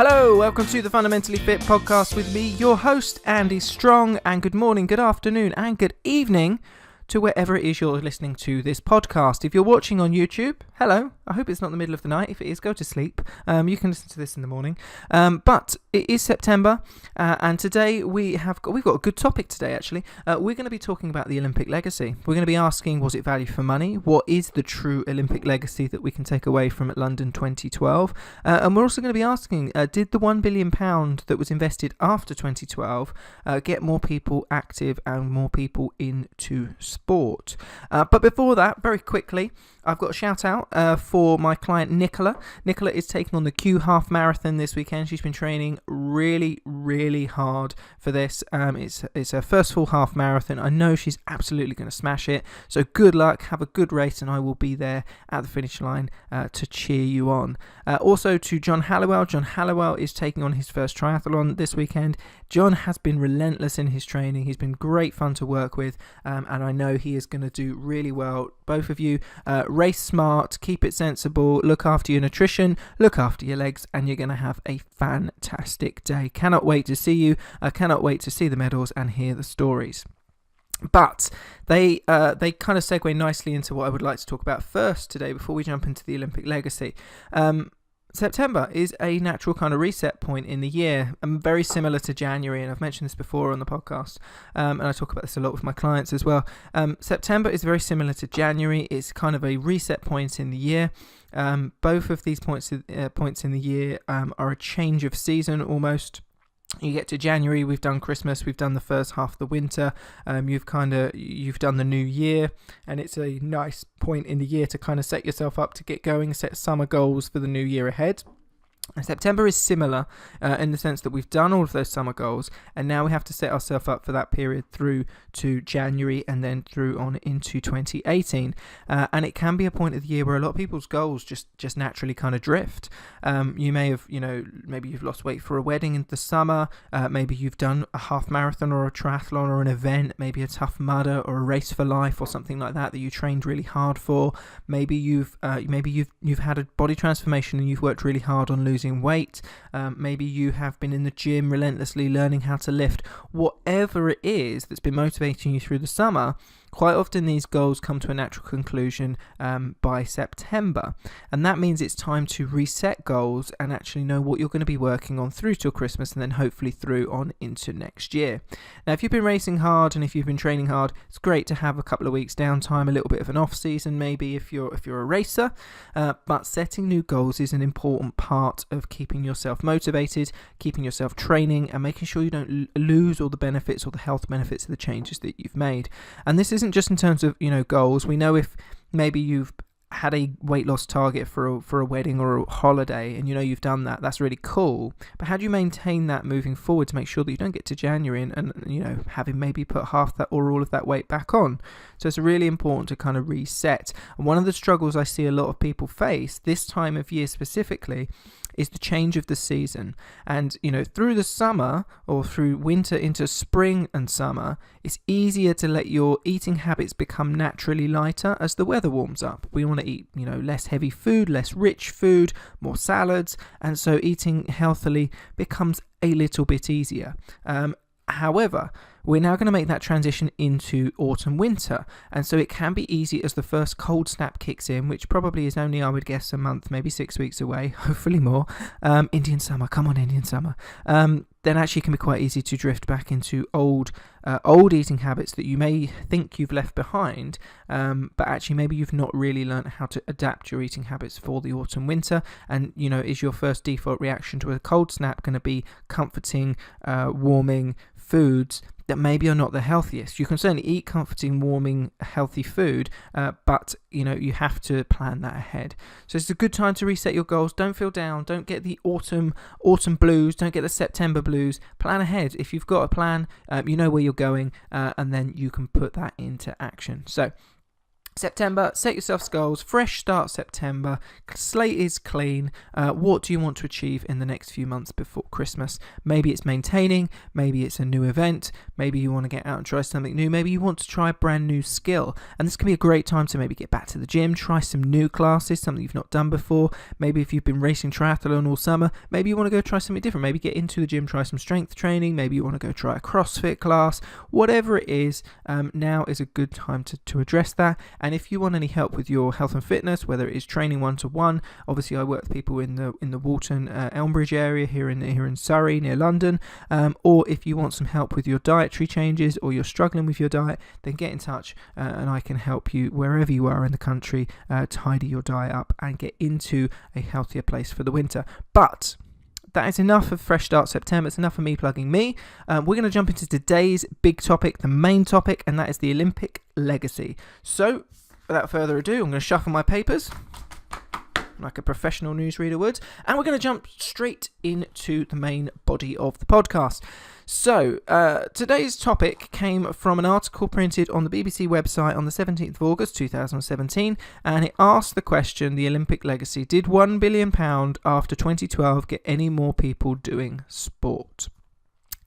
Hello, welcome to the Fundamentally Fit podcast with me, your host, Andy Strong, and good morning, good afternoon, and good evening to wherever it is you're listening to this podcast. If you're watching on YouTube, hello. I hope it's not the middle of the night. If it is, go to sleep. You can listen to this in the morning. But it is September, and today we've got a good topic today, actually. We're going to be talking about the Olympic legacy. We're going to be asking, was it value for money? What is the true Olympic legacy that we can take away from London 2012? And we're also going to be asking, did the £1 billion that was invested after 2012 get more people active and more people into sport? But before that, very quickly, I've got a shout out for my client Nicola. Nicola is taking on the Q Half Marathon this weekend. She's been training really hard for this. It's her first full half marathon. I know she's absolutely going to smash it. So good luck, have a good race, and I will be there at the finish line to cheer you on. Also to John Halliwell. John Halliwell is taking on his first triathlon this weekend. John has been relentless in his training. He's been great fun to work with, and I know he is going to do really well. Both of you, race smart, keep it sensible, look after your nutrition, look after your legs, and you're going to have a fantastic day. Cannot wait to see you. I cannot wait to see the medals and hear the stories. But they kind of segue nicely into what I would like to talk about first today before we jump into the Olympic legacy. September is a natural kind of reset point in the year, very similar to January, and I've mentioned this before on the podcast, and I talk about this a lot with my clients as well. September is very similar to January. It's kind of a reset point in the year. Both of these points in the year are a change of season almost. You get to January, we've done Christmas, we've done the first half of the winter, you've done the new year, and it's a nice point in the year to kind of set yourself up to get going, set summer goals for the new year ahead. And September is similar in the sense that we've done all of those summer goals, and now we have to set ourselves up for that period through to January and then through on into 2018. And it can be a point of the year where a lot of people's goals just naturally kind of drift. You may have, maybe you've lost weight for a wedding in the summer. Maybe you've done a half marathon or a triathlon or an event, maybe a Tough Mudder or a Race for Life or something like that you trained really hard for. Maybe you've had a body transformation and you've worked really hard on losing weight. Maybe you have been in the gym relentlessly learning how to lift. Whatever it is that's been motivating you through the summer, quite often these goals come to a natural conclusion by September, and that means it's time to reset goals and actually know what you're going to be working on through till Christmas and then hopefully through on into next year. Now, if you've been racing hard and if you've been training hard, it's great to have a couple of weeks downtime, a little bit of an off season maybe if you're a racer, but setting new goals is an important part of keeping yourself motivated, keeping yourself training, and making sure you don't lose all the benefits or the health benefits of the changes that you've made. And this isn't just in terms of goals. We know if maybe you've had a weight loss target for a wedding or a holiday and you've done that's really cool, but how do you maintain that moving forward to make sure that you don't get to January and having maybe put half that or all of that weight back on? So it's really important to kind of reset. And one of the struggles I see a lot of people face this time of year specifically is the change of the season. And through the summer or through winter into spring and summer, it's easier to let your eating habits become naturally lighter as the weather warms up. We want to eat less heavy food, less rich food, more salads, and so eating healthily becomes a little bit easier. However, we're now going to make that transition into autumn-winter, and so it can be easy as the first cold snap kicks in, which probably is only, I would guess, a month, maybe 6 weeks away, hopefully more. Indian summer, come on, Indian summer. Then actually it can be quite easy to drift back into old eating habits that you may think you've left behind, but actually maybe you've not really learned how to adapt your eating habits for the autumn-winter. And, is your first default reaction to a cold snap going to be comforting, warming foods that maybe are not the healthiest? You can certainly eat comforting, warming, healthy food, but you have to plan that ahead. So it's a good time to reset your goals. Don't feel down. Don't get the autumn blues. Don't get the September blues. Plan ahead. If you've got a plan, you know where you're going, and then you can put that into action. So September, set yourself goals, fresh start September, slate is clean. What do you want to achieve in the next few months before Christmas? Maybe it's maintaining, maybe it's a new event, maybe you want to get out and try something new, maybe you want to try a brand new skill. And this can be a great time to maybe get back to the gym, try some new classes, something you've not done before. Maybe if you've been racing triathlon all summer, maybe you want to go try something different. Maybe get into the gym, try some strength training, maybe you want to go try a CrossFit class. Whatever it is, now is a good time to address that. And if you want any help with your health and fitness, whether it is training one-to-one, obviously I work with people in the Walton Elmbridge area here in Surrey near London, or if you want some help with your dietary changes or you're struggling with your diet, then get in touch and I can help you wherever you are in the country tidy your diet up and get into a healthier place for the winter. But that is enough of Fresh Start September. It's enough of me plugging me. We're going to jump into today's big topic, the main topic, and that is the Olympic legacy. So, without further ado, I'm going to shuffle my papers like a professional newsreader would, and we're going to jump straight into the main body of the podcast. So, today's topic came from an article printed on the BBC website on the 17th of August 2017, and it asked the question, the Olympic legacy, did £1 billion after 2012 get any more people doing sport?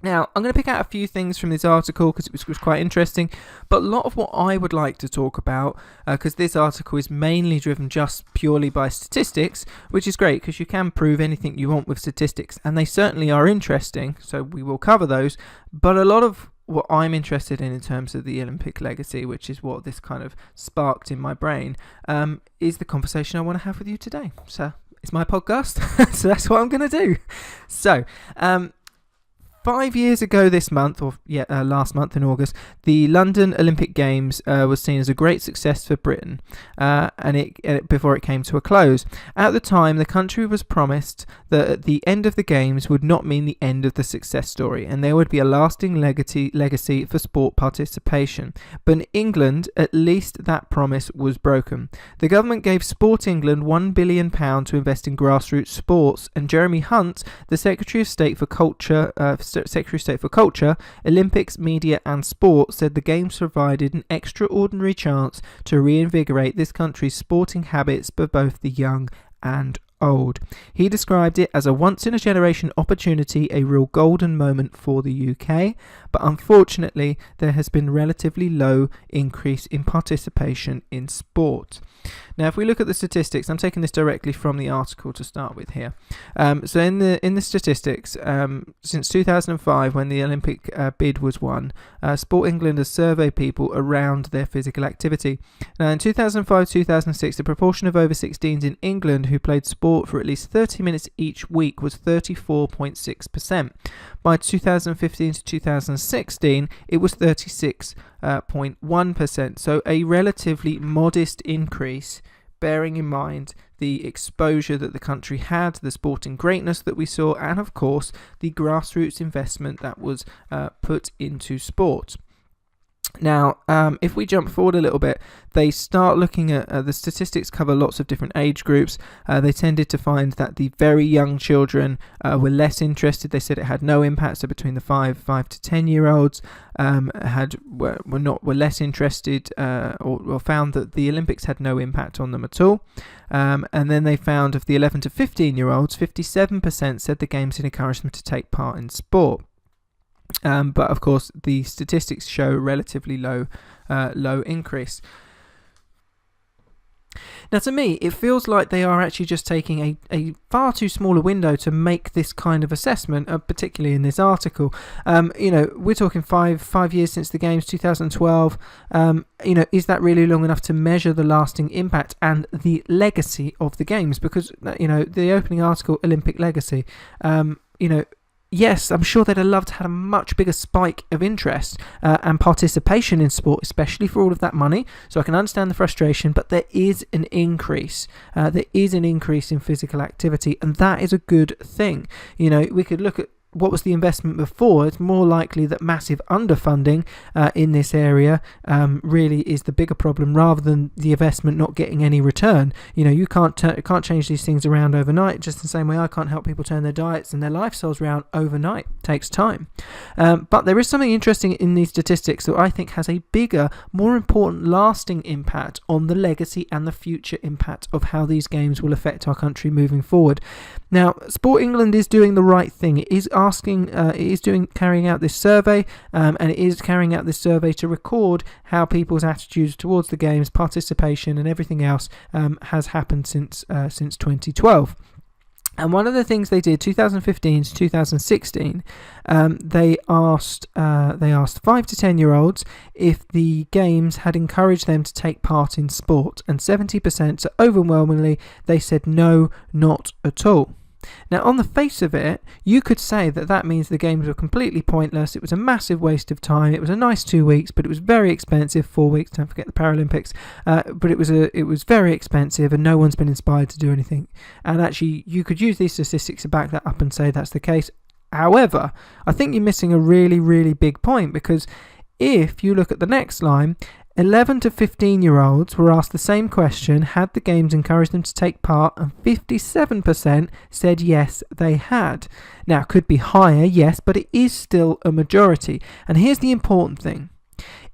Now, I'm going to pick out a few things from this article because it was quite interesting, but a lot of what I would like to talk about, because this article is mainly driven just purely by statistics, which is great because you can prove anything you want with statistics, and they certainly are interesting, so we will cover those, but a lot of what I'm interested in terms of the Olympic legacy, which is what this kind of sparked in my brain, is the conversation I want to have with you today. So, it's my podcast, so that's what I'm going to do. So, 5 years ago this month, last month in August, the London Olympic Games was seen as a great success for Britain, before it came to a close. At the time, the country was promised that the end of the Games would not mean the end of the success story, and there would be a lasting legacy for sport participation. But in England, at least that promise was broken. The government gave Sport England £1 billion to invest in grassroots sports, and Jeremy Hunt, the Secretary of State for Culture, Olympics, Media and Sport, said the Games provided an extraordinary chance to reinvigorate this country's sporting habits for both the young and old. He described it as a once-in-a-generation opportunity, a real golden moment for the UK, but unfortunately there has been relatively low increase in participation in sport. Now, if we look at the statistics, I'm taking this directly from the article to start with here. So in the statistics, since 2005, when the Olympic bid was won, Sport England has surveyed people around their physical activity. Now, in 2005-2006, the proportion of over 16s in England who played sport for at least 30 minutes each week was 34.6%. By 2015 to 2016, it was 36.1%. So a relatively modest increase, bearing in mind the exposure that the country had, the sporting greatness that we saw, and of course the grassroots investment that was put into sport. Now, if we jump forward a little bit, they start looking at the statistics cover lots of different age groups. They tended to find that the very young children were less interested. They said it had no impact. So between the 5 to 10 year olds were less interested, or found that the Olympics had no impact on them at all. And then they found of the 11 to 15 year olds, 57% said the Games had encouraged them to take part in sport. But of course, the statistics show relatively low increase. Now, to me, it feels like they are actually just taking a far too small a window to make this kind of assessment, particularly in this article. We're talking five years since the Games, 2012. Is that really long enough to measure the lasting impact and the legacy of the Games? Because, the opening article, Olympic legacy, yes, I'm sure they'd have loved to have a much bigger spike of interest and participation in sport, especially for all of that money. So I can understand the frustration, but there is an increase. There is an increase in physical activity, and that is a good thing. We could look at what was the investment before. It's more likely that massive underfunding in this area really is the bigger problem, rather than the investment not getting any return. You can't change these things around overnight, just the same way I can't help people turn their diets and their lifestyles around overnight. takes time. But there is something interesting in these statistics that I think has a bigger, more important, lasting impact on the legacy and the future impact of how these games will affect our country moving forward. Now, Sport England is doing the right thing. It is carrying out this survey, and it is carrying out this survey to record how people's attitudes towards the games, participation, and everything else has happened since 2012. And one of the things they did, 2015 to 2016, they asked 5 to 10-year-olds if the games had encouraged them to take part in sport, and 70%, so overwhelmingly, they said no, not at all. Now, on the face of it, you could say that means the games were completely pointless. It was a massive waste of time. It was a nice 2 weeks, but it was very expensive. 4 weeks, don't forget the Paralympics. But it was very expensive, and no one's been inspired to do anything. And actually, you could use these statistics to back that up and say that's the case. However, I think you're missing a really, really big point, because if you look at the next line, 11 to 15-year-olds were asked the same question: had the games encouraged them to take part? And 57% said yes, they had. Now, it could be higher, yes, but it is still a majority. And here's the important thing.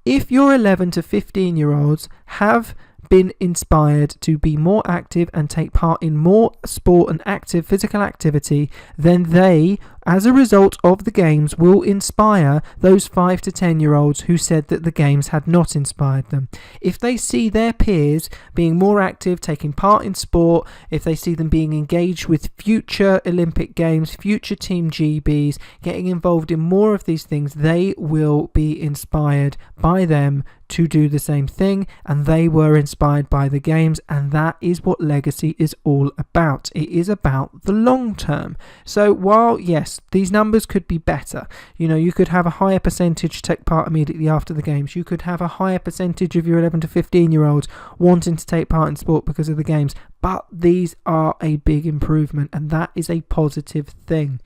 If your 11 to 15-year-olds have been inspired to be more active and take part in more sport and active physical activity, then they, as a result of the games, will inspire those 5 to 10-year-olds who said that the games had not inspired them. If they see their peers being more active, taking part in sport, if they see them being engaged with future Olympic Games, future Team GBs, getting involved in more of these things, they will be inspired by them to do the same thing, and they were inspired by the games, and that is what legacy is all about. It is about the long term. So while, yes, these numbers could be better, you could have a higher percentage take part immediately after the games, you could have a higher percentage of your 11 to 15-year-olds wanting to take part in sport because of the games, but these are a big improvement, and that is a positive thing.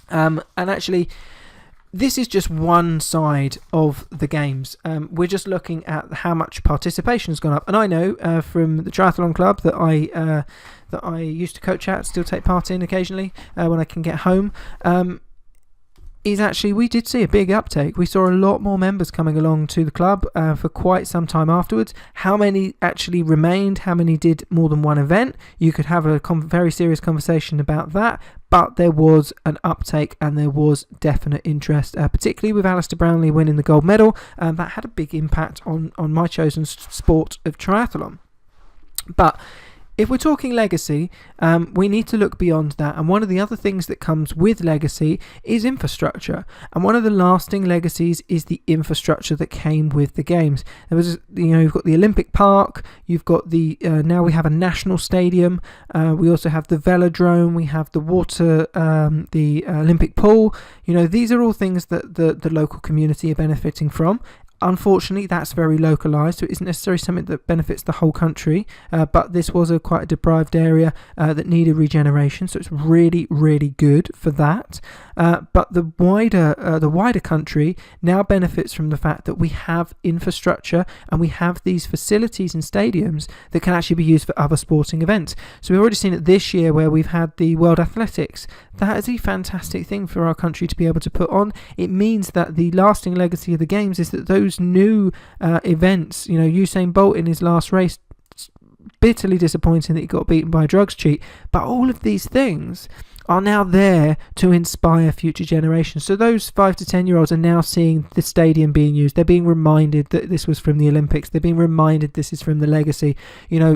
And actually, this is just one side of the games. We're just looking at how much participation has gone up. And I know from the triathlon club that I used to coach at, still take part in occasionally when I can get home, is actually we did see a big uptake. We saw a lot more members coming along to the club for quite some time afterwards. How many actually remained? How many did more than one event? You could have a very serious conversation about that. But there was an uptake and there was definite interest, particularly with Alistair Brownlee winning the gold medal. That had a big impact on my chosen sport of triathlon. But if we're talking legacy, we need to look beyond that. And one of the other things that comes with legacy is infrastructure. And one of the lasting legacies is the infrastructure that came with the games. There was, you've got the Olympic Park, you've got the, now we have a national stadium. We also have the velodrome, we have the water, the Olympic pool. These are all things that the local community are benefiting from. Unfortunately, that's very localised, so it isn't necessarily something that benefits the whole country, but this was quite a deprived area that needed regeneration, so it's really, really good for that. But the wider country now benefits from the fact that we have infrastructure and we have these facilities and stadiums that can actually be used for other sporting events. So we've already seen it this year where we've had the World Athletics. That is a fantastic thing for our country to be able to put on. It means that the lasting legacy of the games is that those new events, Usain Bolt in his last race, bitterly disappointing that he got beaten by a drugs cheat, but all of these things are now there to inspire future generations. So those 5 to 10-year-olds are now seeing the stadium being used. They're being reminded that this was from the Olympics. They're being reminded this is from the legacy.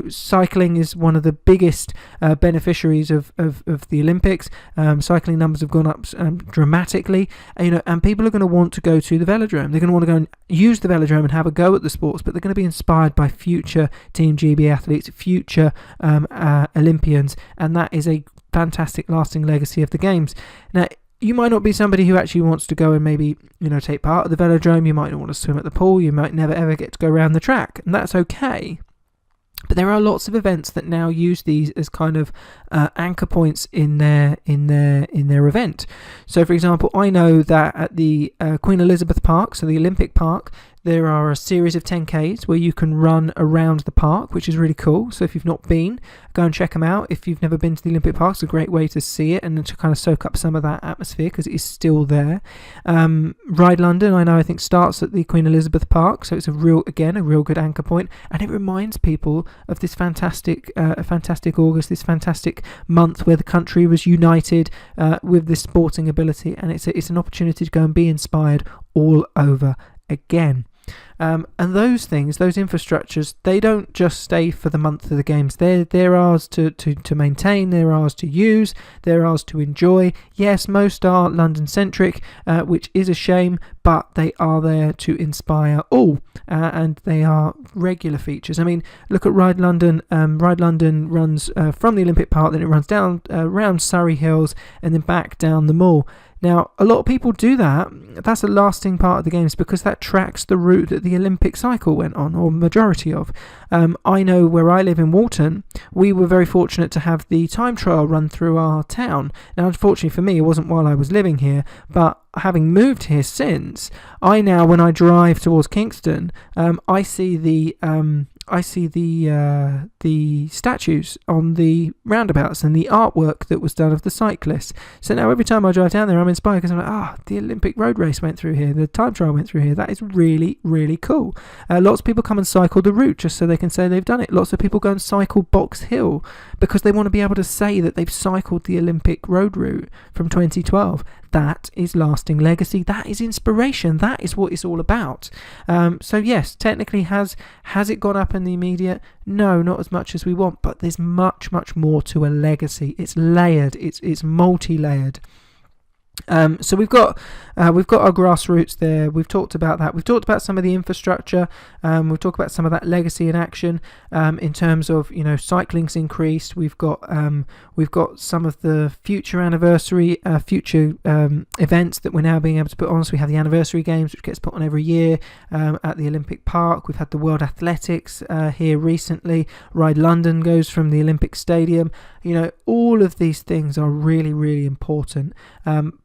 Cycling is one of the biggest beneficiaries of the Olympics. Cycling numbers have gone up dramatically. And people are going to want to go to the velodrome. They're going to want to go and use the velodrome and have a go at the sports, but they're going to be inspired by future Team GB athletes, future Olympians, and that is a fantastic lasting legacy of the games. Now, you might not be somebody who actually wants to go and maybe take part of the velodrome. You might not want to swim at the pool. You might never ever get to go around the track, and that's okay. But there are lots of events that now use these as kind of anchor points in their event. So, for example, I know that at the Queen Elizabeth Park, so the Olympic Park, There are a series of 10Ks where you can run around the park, which is really cool. So if you've not been, go and check them out. If you've never been to the Olympic Park, it's a great way to see it and to kind of soak up some of that atmosphere because it is still there. Ride London, I think starts at the Queen Elizabeth Park, so it's a real good anchor point, and it reminds people of this fantastic August, this fantastic month where the country was united with this sporting ability, and it's an opportunity to go and be inspired all over again. And those things, those infrastructures, they don't just stay for the month of the games. They're ours to maintain, they're ours to use, they're ours to enjoy. Yes, most are London-centric, which is a shame, but they are there to inspire all, and they are regular features. I mean, look at Ride London. Ride London runs from the Olympic Park, then it runs down around Surrey Hills, and then back down the Mall. Now, a lot of people do that. That's a lasting part of the games because that tracks the route that the Olympic cycle went on, or majority of. I know where I live in Walton, we were very fortunate to have the time trial run through our town. Now, unfortunately for me, it wasn't while I was living here, but having moved here since, I now, when I drive towards Kingston, I see the statues on the roundabouts and the artwork that was done of the cyclists. So now every time I drive down there, I'm inspired because I'm like, the Olympic road race went through here, the time trial went through here. That is really, really cool. Lots of people come and cycle the route just so they can say they've done it. Lots of people go and cycle Box Hill because they want to be able to say that they've cycled the Olympic road route from 2012. That is lasting legacy. That is inspiration. That is what it's all about. So yes, technically, has it gone up in the immediate? No, not as much as we want, but there's much, much more to a legacy. It's layered. It's multi-layered. So we've got our grassroots there. We've talked about that. We've talked about some of the infrastructure. We've talked about some of that legacy in action. In terms of cycling's increased. We've got some of the future anniversary, future events that we're now being able to put on. So we have the anniversary games, which gets put on every year at the Olympic Park. We've had the World Athletics here recently. Ride London goes from the Olympic Stadium. All of these things are really, really important.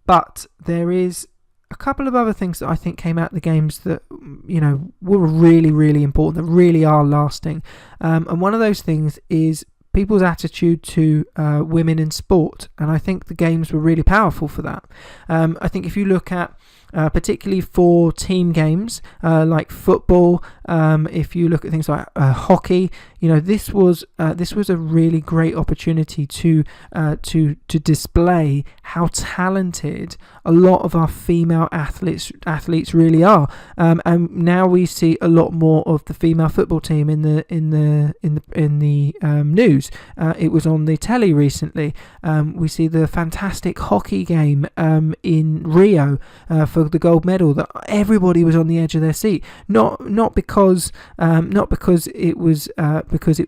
But there is a couple of other things that I think came out of the games that, were really, really important, that really are lasting. And one of those things is people's attitude to women in sport. And I think the games were really powerful for that. I think if you look at particularly for team games like football, if you look at things like hockey, this was a really great opportunity to display how talented a lot of our female athletes really are. And now we see a lot more of the female football team in the news. It was on the telly recently. We see the fantastic hockey game in Rio for the gold medal that everybody was on the edge of their seat. Not because it was because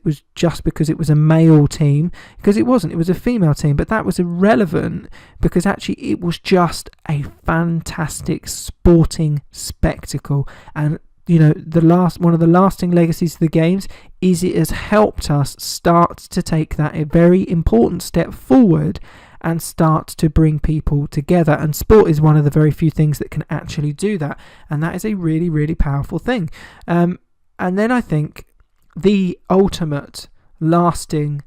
it was a male team, because it wasn't. It was a female team, but that was irrelevant because actually it was just a fantastic sporting spectacle. And one of the lasting legacies of the games is it has helped us start to take that a very important step forward and start to bring people together. And sport is one of the very few things that can actually do that. And that is a really, really powerful thing. And then I think the ultimate lasting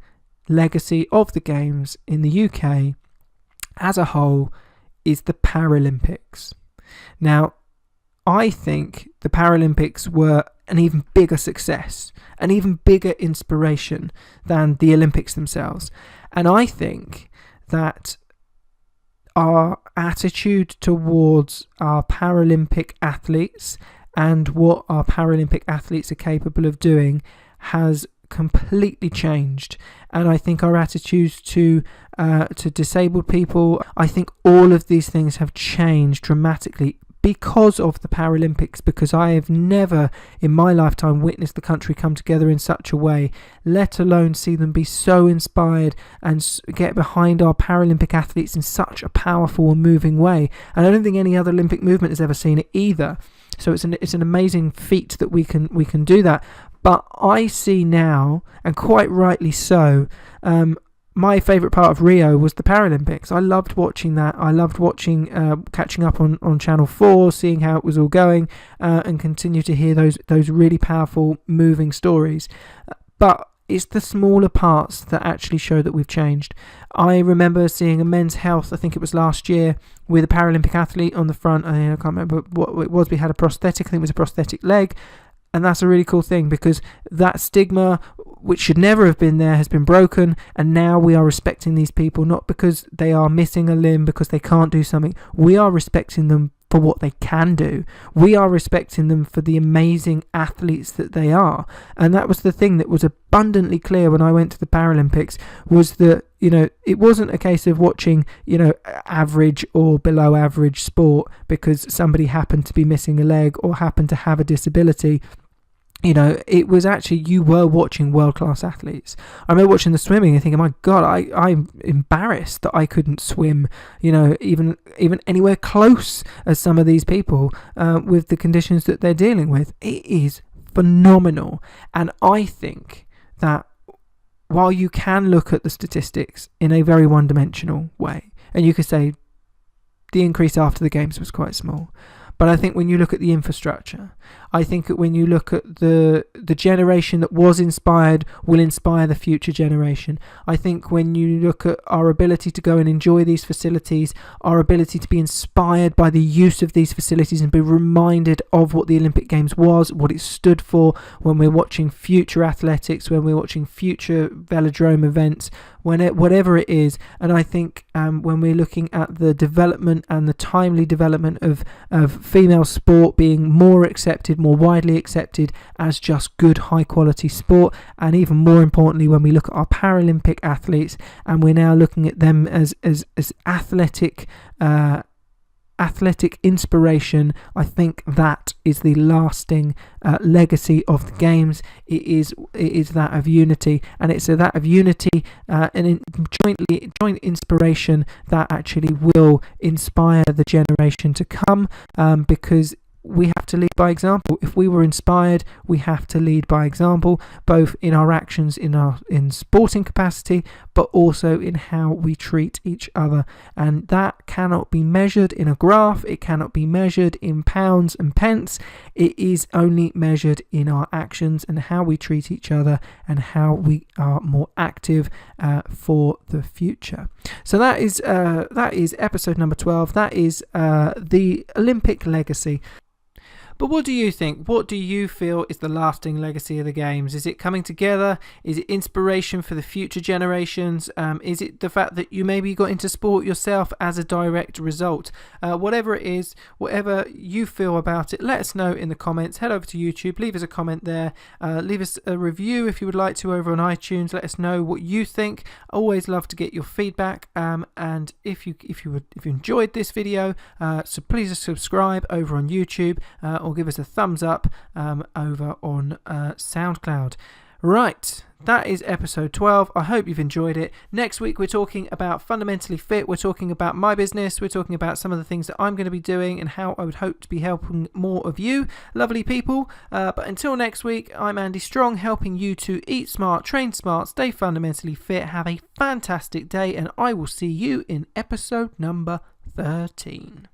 legacy of the games in the UK as a whole is the Paralympics. Now, I think the Paralympics were an even bigger success, an even bigger inspiration than the Olympics themselves. And I think that our attitude towards our Paralympic athletes and what our Paralympic athletes are capable of doing has completely changed. And I think our attitudes to disabled people, I think all of these things have changed dramatically because of the Paralympics, because I have never in my lifetime witnessed the country come together in such a way, let alone see them be so inspired and get behind our Paralympic athletes in such a powerful and moving way. And I don't think any other Olympic movement has ever seen it either. So it's an amazing feat that we can do that. But I see now, and quite rightly so, my favourite part of Rio was the Paralympics. I loved watching that. I loved watching, catching up on Channel 4, seeing how it was all going, and continue to hear those really powerful, moving stories. But it's the smaller parts that actually show that we've changed. I remember seeing a Men's Health, I think it was last year, with a Paralympic athlete on the front. I can't remember what it was. We had a prosthetic. I think it was a prosthetic leg. And that's a really cool thing, because that stigma, which should never have been there, has been broken. And now we are respecting these people, not because they are missing a limb, because they can't do something. We are respecting them for what they can do. We are respecting them for the amazing athletes that they are. And that was the thing that was abundantly clear when I went to the Paralympics, was that, it wasn't a case of watching, average or below average sport because somebody happened to be missing a leg or happened to have a disability. It was actually, you were watching world-class athletes. I remember watching the swimming and thinking, my God, I'm embarrassed that I couldn't swim, even anywhere close as some of these people with the conditions that they're dealing with. It is phenomenal. And I think that while you can look at the statistics in a very one-dimensional way, and you could say the increase after the games was quite small, but I think when you look at the infrastructure, I think that when you look at the generation that was inspired will inspire the future generation. I think when you look at our ability to go and enjoy these facilities, our ability to be inspired by the use of these facilities and be reminded of what the Olympic Games was, what it stood for, when we're watching future athletics, when we're watching future velodrome events, whatever it is. And I think when we're looking at the development and the timely development of female sport being more accepted, more widely accepted as just good high quality sport, and even more importantly when we look at our Paralympic athletes and we're now looking at them as athletic inspiration, I think that is the lasting legacy of the games. It is that of unity, and it's that of unity and joint inspiration that actually will inspire the generation to come, because we have to lead by example. If we were inspired, we have to lead by example, both in our actions in sporting capacity, but also in how we treat each other. And that cannot be measured in a graph. It cannot be measured in pounds and pence. It is only measured in our actions and how we treat each other and how we are more active for the future. So that is episode number 12. That is the Olympic legacy. But what do you think? What do you feel is the lasting legacy of the Games? Is it coming together? Is it inspiration for the future generations? Is it the fact that you maybe got into sport yourself as a direct result? Whatever it is, whatever you feel about it, let us know in the comments. Head over to YouTube, leave us a comment there. Leave us a review if you would like to over on iTunes. Let us know what you think. I always love to get your feedback. And if you enjoyed this video, so please subscribe over on YouTube. Or give us a thumbs up over on SoundCloud. Right, that is episode 12. I hope you've enjoyed it. Next week we're talking about Fundamentally Fit. We're talking about my business. We're talking about some of the things that I'm going to be doing and how I would hope to be helping more of you, lovely people. But until next week, I'm Andy Strong, helping you to eat smart, train smart, stay fundamentally fit. Have a fantastic day, and I will see you in episode number 13.